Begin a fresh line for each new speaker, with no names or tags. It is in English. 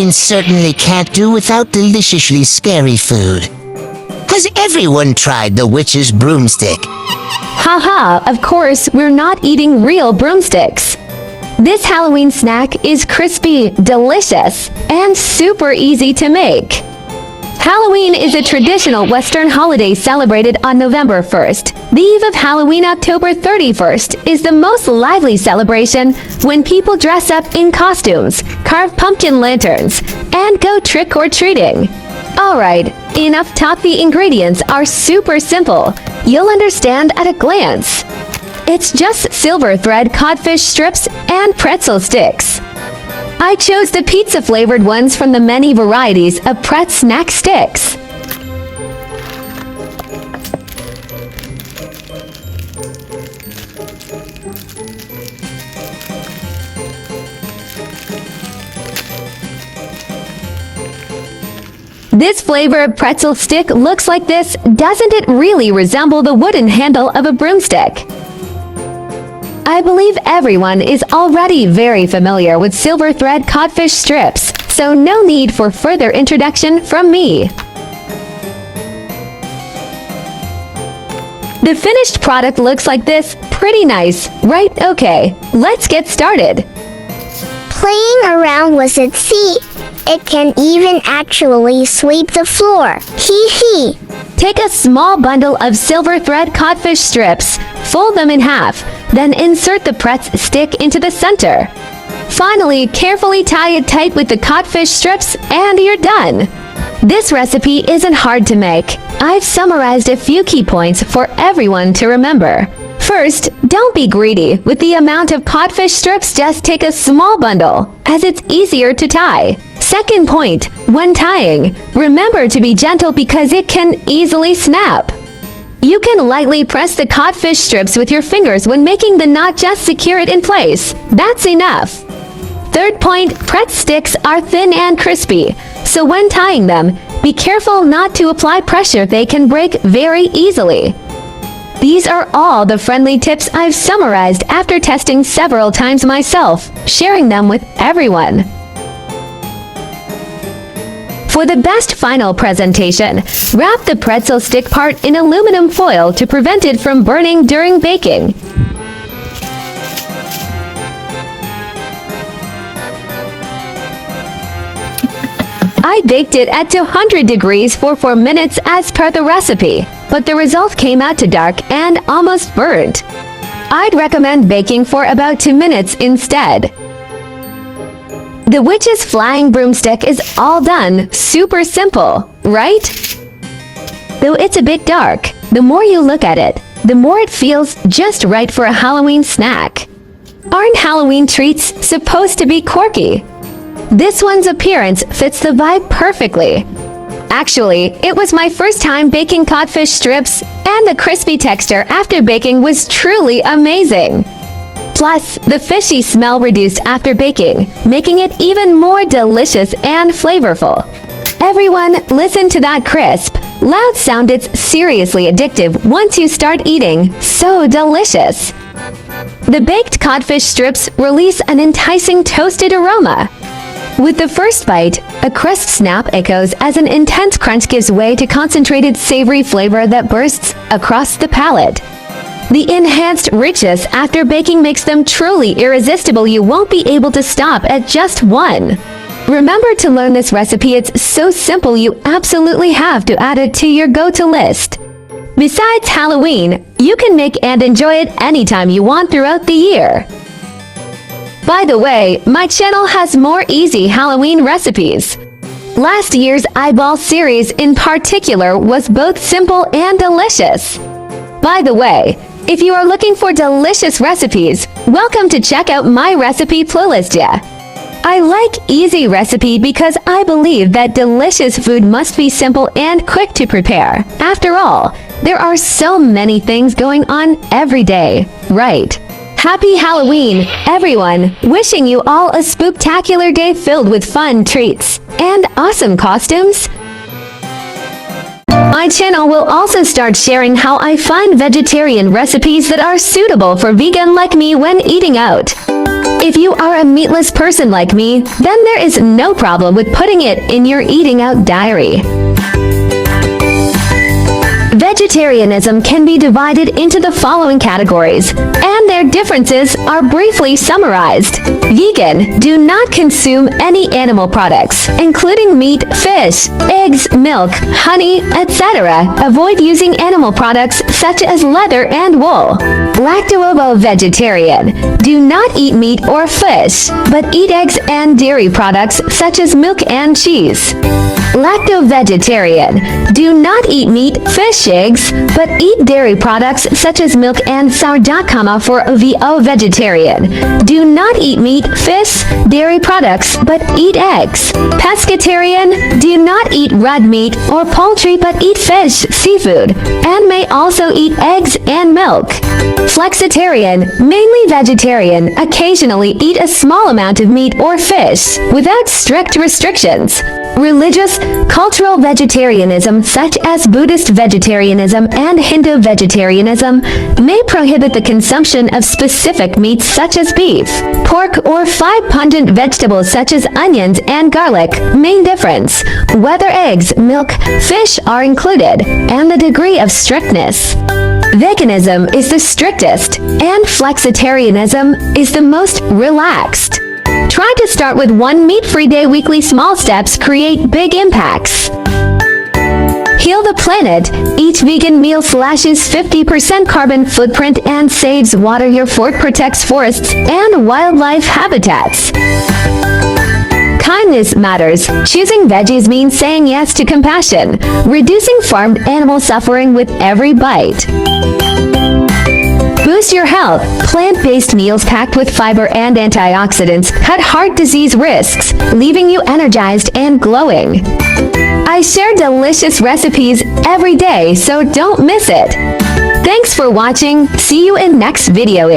Halloween certainly can't do without deliciously scary food. Has everyone tried the witch's broomstick?
Haha, of course, we're not eating real broomsticks. This Halloween snack is crispy, delicious, and super easy to make. Halloween is a traditional Western holiday celebrated on November 1st. The eve of Halloween, October 31st, is the most lively celebration when people dress up in costumes, carve pumpkin lanterns, and go trick-or-treating. Alright, enough talk. The ingredients are super simple. You'll understand at a glance. It's just silver thread codfish strips and pretzel sticks. I chose the pizza-flavored ones from the many varieties of Pret snack sticks. This flavor of pretzel stick looks like this. Doesn't it really resemble the wooden handle of a broomstick? I believe everyone is already very familiar with silver thread codfish strips, so no need for further introduction from me. The finished product looks like this. Pretty nice, right? Okay, let's get started.
Playing around with it, see? It can even actually sweep the floor. Hee hee.
Take a small bundle of silver thread codfish strips, fold them in half, then insert the pretzel stick into the center. Finally, carefully tie it tight with the codfish strips and you're done. This recipe isn't hard to make. I've summarized a few key points for everyone to remember. First, don't be greedy with the amount of codfish strips. Just take a small bundle, as it's easier to tie. Second point, when tying, remember to be gentle because it can easily snap. You can lightly press the codfish strips with your fingers when making the knot. Just secure it in place. That's enough. Third point, pretzel sticks are thin and crispy, so when tying them, be careful not to apply pressure. They can break very easily. These are all the friendly tips I've summarized after testing several times myself, sharing them with everyone. For the best final presentation, wrap the pretzel stick part in aluminum foil to prevent it from burning during baking. I baked it at 200 degrees for 4 minutes as per the recipe, but the result came out too dark and almost burnt. I'd recommend baking for about 2 minutes instead. The witch's flying broomstick is all done. Super simple, right? Though it's a bit dark, the more you look at it, the more it feels just right for a Halloween snack. Aren't Halloween treats supposed to be quirky? This one's appearance fits the vibe perfectly. Actually, it was my first time baking codfish strips, and the crispy texture after baking was truly amazing. Plus, the fishy smell reduced after baking, making it even more delicious and flavorful. Everyone, listen to that crisp, loud sound. It's seriously addictive once you start eating. So delicious. The baked codfish strips release an enticing toasted aroma. With the first bite, a crisp snap echoes as an intense crunch gives way to concentrated savory flavor that bursts across the palate. The enhanced richness after baking makes them truly irresistible. You won't be able to stop at just one. Remember to learn this recipe. It's so simple you absolutely have to add it to your go-to list. Besides Halloween, you can make and enjoy it anytime you want throughout the year. By the way, my channel has more easy Halloween recipes. Last year's Eyeball series in particular was both simple and delicious. By the way, if you are looking for delicious recipes, welcome to check out my recipe playlist. I like easy recipe because I believe that delicious food must be simple and quick to prepare. After all, there are so many things going on every day, right? Happy Halloween, everyone! Wishing you all a spook-tacular day filled with fun treats and awesome costumes. My channel will also start sharing how I find vegetarian recipes that are suitable for vegan like me when eating out. If you are a meatless person like me, then there is no problem with putting it in your eating out diary. Vegetarianism can be divided into the following categories, and their differences are briefly summarized. Vegan: do not consume any animal products, including meat, fish, eggs, milk, honey, etc. Avoid using animal products such as leather and wool. Lacto-vegetarian: do not eat meat or fish, but eat eggs and dairy products such as milk and cheese. Lacto-vegetarian: do not eat meat, fish, eggs, but eat dairy products such as milk and sourdough. For vegetarian: do not eat meat, fish, dairy products, but eat eggs. Pescatarian: do not eat red meat or poultry, but eat fish, seafood, and may also eat eggs and milk. Flexitarian: mainly vegetarian, occasionally eat a small amount of meat or fish, without strict restrictions. Religious, cultural vegetarianism such as Buddhist vegetarianism and Hindu vegetarianism may prohibit the consumption of specific meats such as beef, pork, or 5 pungent vegetables such as onions and garlic. Main difference: whether eggs, milk, fish are included, and the degree of strictness. Veganism is the strictest, and flexitarianism is the most relaxed. Try to start with one meat-free day. Weekly small steps create big impacts. Heal the planet. Each vegan meal slashes 50% carbon footprint and saves water. Your fork protects forests and wildlife habitats. Kindness matters. Choosing veggies means saying yes to compassion, reducing farmed animal suffering with every bite. Boost your health. Plant-based meals packed with fiber and antioxidants cut heart disease risks, leaving you energized and glowing. I share delicious recipes every day, so don't miss it. Thanks for watching. See you in next video.